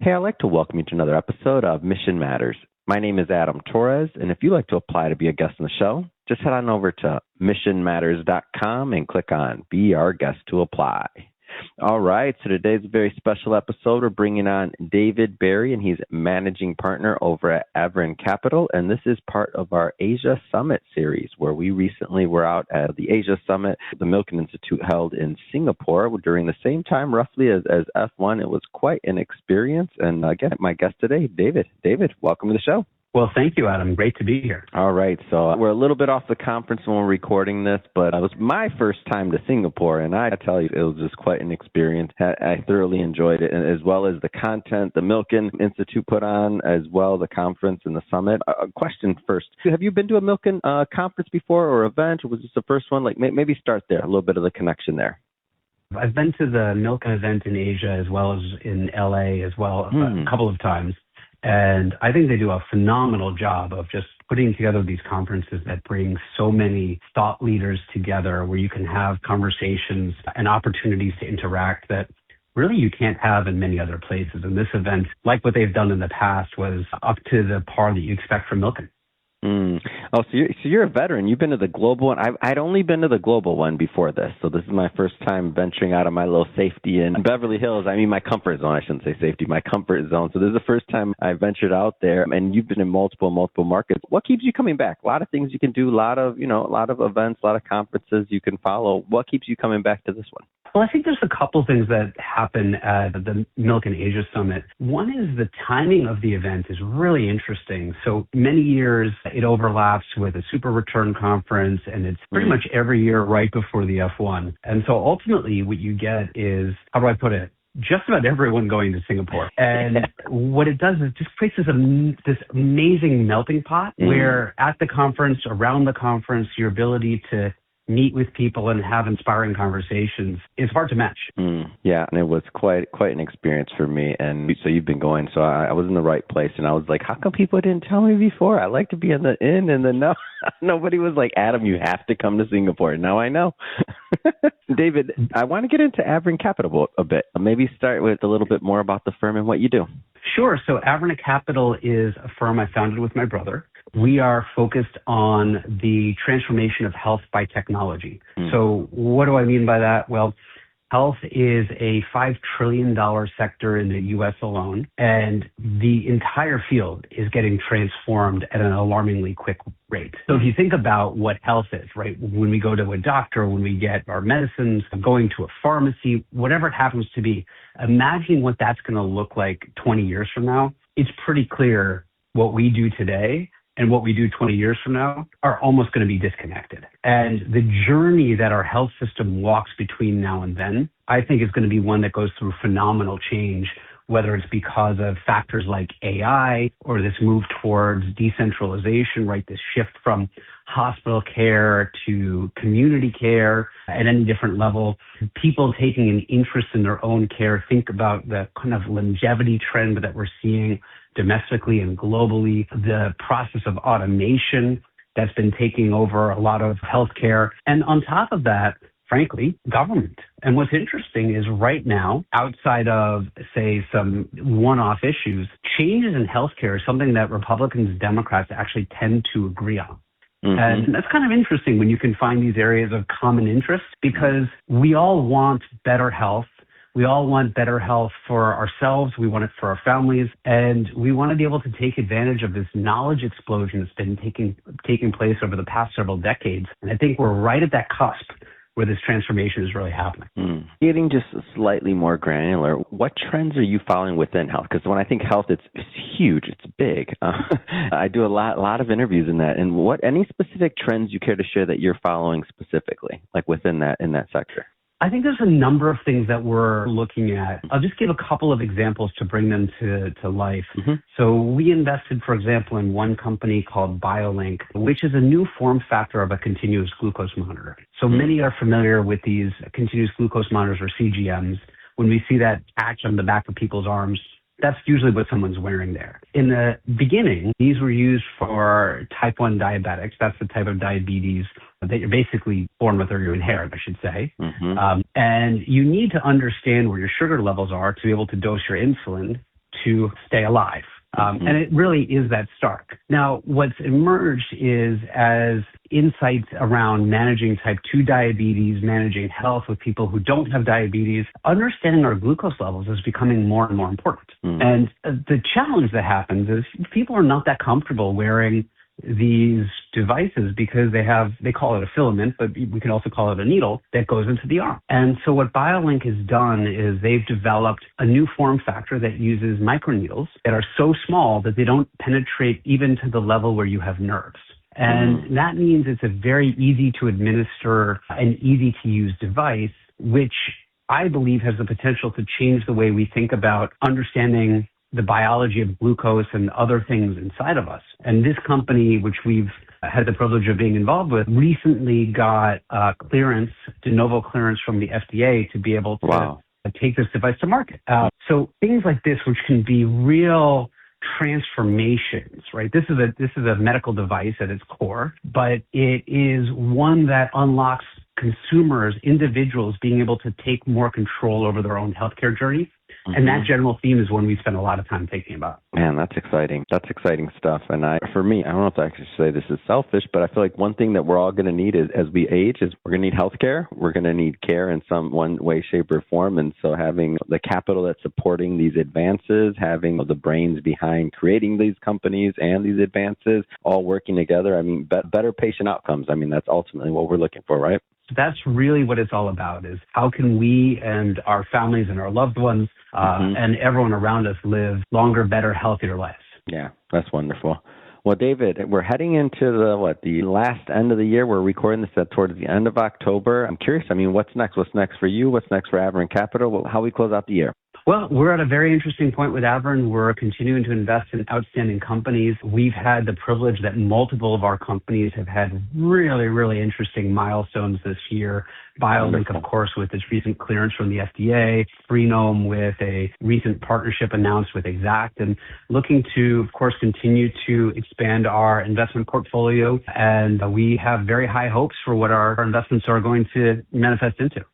Hey, I'd like to welcome you to another episode of Mission Matters. My name is Adam Torres, and if you'd like to apply to be a guest on the show, just head on over to missionmatters.com and click on Be Our Guest to apply. All right, so today's a very special episode. We're bringing on David Berry, and he's managing partner over at Averin Capital, and this is part of our Asia Summit series, where we recently were out at the Asia Summit the Milken Institute held in Singapore during the same time, roughly, as F1. It was quite an experience, and again, my guest today, David. David, welcome to the show. Well, thank you, Adam. Great to be here. All right. So we're a little bit off the conference when we're recording this, but it was my first time to Singapore, and I tell you, it was just quite an experience. I thoroughly enjoyed it, and as well as the content the Milken Institute put on, as well as the conference and the summit. A question first. Have you been to a Milken conference before or event, or was this the first one? Like maybe start there, a little bit of the connection there. I've been to the Milken event in Asia as well as in LA as well a couple of times. And I think they do a phenomenal job of just putting together these conferences that bring so many thought leaders together where you can have conversations and opportunities to interact that really you can't have in many other places. And this event, like what they've done in the past, was up to the par that you expect from Milken. Oh, so you're a veteran. You've been to the global one. I'd only been to the global one before this, so this is my first time venturing out of my little safety in Beverly Hills. I mean, my comfort zone. I shouldn't say safety, my comfort zone. So this is the first time I ventured out there, and you've been in multiple markets. What keeps you coming back? A lot of things you can do, a lot of events, a lot of conferences you can follow. What keeps you coming back to this one? Well, I think there's a couple things that happen at the Milken Asia Summit. One is the timing of the event is really interesting. So many years it overlaps with a super return conference, and it's pretty much every year right before the F1. And so ultimately what you get is, how do I put it? Just about everyone going to Singapore. And what it does is it just creates this amazing melting pot where at the conference, around the conference, your ability to meet with people and have inspiring conversations is hard to match. Yeah, and it was quite an experience for me. And so you've been going, so I was in the right place, and I was like, how come people didn't tell me before? I like to be in the in and the no. Nobody was like, Adam, you have to come to Singapore. Now I know. David, I want to get into Averin Capital a bit. Maybe start with a little bit more about the firm and what you do. Sure. So Averin Capital is a firm I founded with my brother. We are focused on the transformation of health by technology. So what do I mean by that? Well, health is a $5 trillion sector in the U.S. alone, and the entire field is getting transformed at an alarmingly quick rate. So if you think about what health is, right, when we go to a doctor, when we get our medicines, going to a pharmacy, whatever it happens to be, imagining what that's going to look like 20 years from now, it's pretty clear what we do today and what we do 20 years from now are almost going to be disconnected. And the journey that our health system walks between now and then, I think is going to be one that goes through phenomenal change, whether it's because of factors like AI or this move towards decentralization, right? This shift from hospital care to community care at any different level, people taking an interest in their own care. Think about the kind of longevity trend that we're seeing domestically and globally, the process of automation that's been taking over a lot of healthcare. And on top of that, frankly, government. And what's interesting is right now, outside of, say, some one-off issues, changes in healthcare is something that Republicans and Democrats actually tend to agree on. And that's kind of interesting when you can find these areas of common interest, because we all want better health. We all want better health for ourselves. We want it for our families. And we want to be able to take advantage of this knowledge explosion that's been taking place over the past several decades. And I think we're right at that cusp where this transformation is really happening. Getting just slightly more granular, what trends are you following within health? Because when I think health, it's huge, it's big. I do a lot of interviews in that. And any specific trends you care to share that you're following specifically, like within that, in that sector? I think there's a number of things that we're looking at. I'll just give a couple of examples to bring them to life. So we invested, for example, in one company called BioLink, which is a new form factor of a continuous glucose monitor. So many are familiar with these continuous glucose monitors, or CGMs. When we see that patch on the back of people's arms, that's usually what someone's wearing there. In the beginning, these were used for type 1 diabetics. That's the type of diabetes that you're basically born with, or you inherit, I should say. And you need to understand where your sugar levels are to be able to dose your insulin to stay alive. And it really is that stark. Now, what's emerged is as insights around managing type 2 diabetes, managing health with people who don't have diabetes, understanding our glucose levels is becoming more and more important. And the challenge that happens is people are not that comfortable wearing these devices because they call it a filament, but we can also call it a needle that goes into the arm. And so what BioLink has done is they've developed a new form factor that uses microneedles that are so small that they don't penetrate even to the level where you have nerves. And that means it's a very easy to administer and easy to use device, which I believe has the potential to change the way we think about understanding the biology of glucose and other things inside of us. And this company, which we've had the privilege of being involved with, recently got clearance, de novo clearance from the FDA to be able to take this device to market. So things like this, which can be real transformations, right? This is a medical device at its core, but it is one that unlocks consumers, individuals being able to take more control over their own healthcare journey. And that general theme is one we spend a lot of time thinking about. Man, that's exciting. That's exciting stuff. And for me, I don't know if I should say this is selfish, but I feel like one thing that we're all going to need is, as we age, is we're going to need healthcare. We're going to need care in some one way, shape, or form. And so having the capital that's supporting these advances, having the brains behind creating these companies and these advances, all working together, I mean, better patient outcomes. I mean, that's ultimately what we're looking for, right? That's really what it's all about, is how can we and our families and our loved ones and everyone around us live longer, better, healthier lives. Yeah, that's wonderful. Well, David, we're heading into the last end of the year. We're recording this towards the end of October. I'm curious, I mean, what's next? What's next for you? What's next for Averin Capital? How we close out the year? Well, we're at a very interesting point with Averin. We're continuing to invest in outstanding companies. We've had the privilege that multiple of our companies have had really, really interesting milestones this year. BioLink, of course, with its recent clearance from the FDA, Freenome with a recent partnership announced with Exact, and looking to, of course, continue to expand our investment portfolio. And we have very high hopes for what our investments are going to manifest into.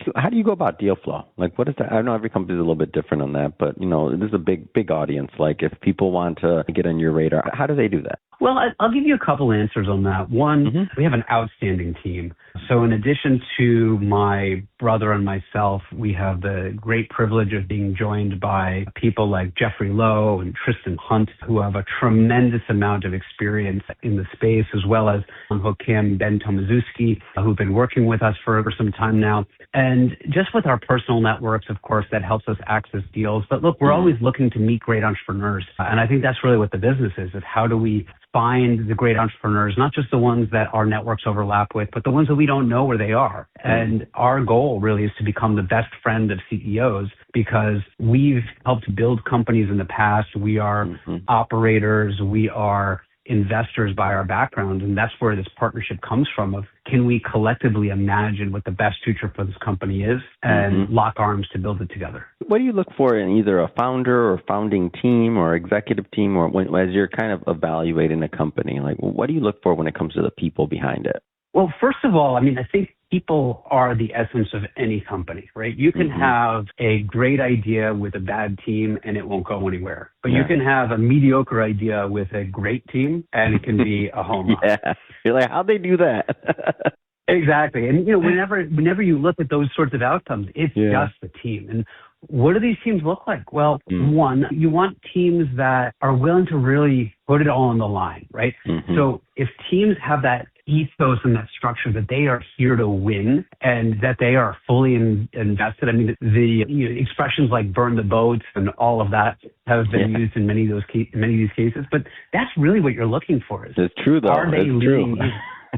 So how do you go about deal flow? Like, what is that? I know every company is a little bit different on that, but, this is a big audience. Like, if people want to get on your radar, how do they do that? Well, I'll give you a couple answers on that. One, we have an outstanding team. So in addition to my brother and myself, we have the great privilege of being joined by people like Jeffrey Lowe and Tristan Hunt, who have a tremendous amount of experience in the space, as well as Hokim Ben Tomaszewski, who've been working with us for some time now. And just with our personal networks, of course, that helps us access deals. But look, we're always looking to meet great entrepreneurs. And I think that's really what the business is how do we find the great entrepreneurs, not just the ones that our networks overlap with, but the ones that we don't know where they are. And our goal really is to become the best friend of CEOs, because we've helped build companies in the past. We are operators. We are investors by our background, and that's where this partnership comes from, of can we collectively imagine what the best future for this company is and lock arms to build it together. What do you look for in either a founder or founding team or executive team, or as you're kind of evaluating a company? Like, what do you look for when it comes to the people behind it? Well, first of all, I mean, I think people are the essence of any company, right? You can have a great idea with a bad team and it won't go anywhere. But you can have a mediocre idea with a great team and it can be a home run. Yeah. You're like, how'd they do that? Exactly. And, whenever you look at those sorts of outcomes, it's just the team. And what do these teams look like? Well, one, you want teams that are willing to really put it all on the line, right? So if teams have that ethos and that structure that they are here to win and that they are fully invested. I mean, the expressions like burn the boats and all of that have been used in many of these cases. But that's really what you're looking for. It's true, though. Are they leading?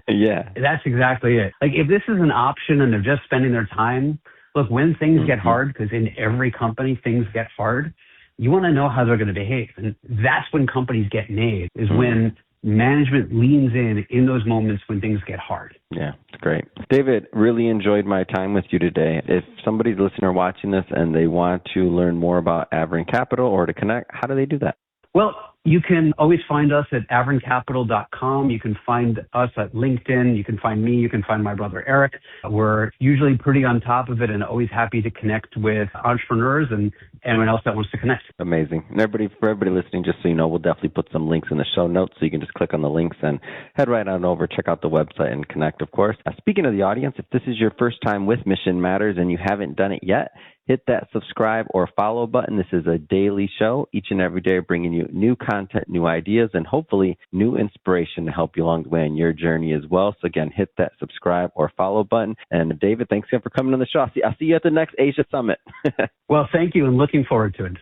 Yeah. That's exactly it. Like, if this is an option and they're just spending their time, look, when things get hard, because in every company things get hard, you want to know how they're going to behave. And that's when companies get made, is when management leans in those moments when things get hard. Yeah, it's great. David, really enjoyed my time with you today. If somebody's listening or watching this and they want to learn more about Averin Capital or to connect, how do they do that? Well, you can always find us at averincapital.com. You can find us at LinkedIn. You can find me. You can find my brother, Eric. We're usually pretty on top of it and always happy to connect with entrepreneurs and anyone else that wants to connect. Amazing. And for everybody listening, just so you know, we'll definitely put some links in the show notes so you can just click on the links and head right on over, check out the website and connect, of course. Speaking of the audience, if this is your first time with Mission Matters and you haven't done it yet, hit that subscribe or follow button. This is a daily show, each and every day, bringing you new content, new ideas, and hopefully new inspiration to help you along the way in your journey as well. So again, hit that subscribe or follow button. And David, thanks again for coming on the show. I'll see you at the next Asia Summit. Well, thank you, and looking forward to it.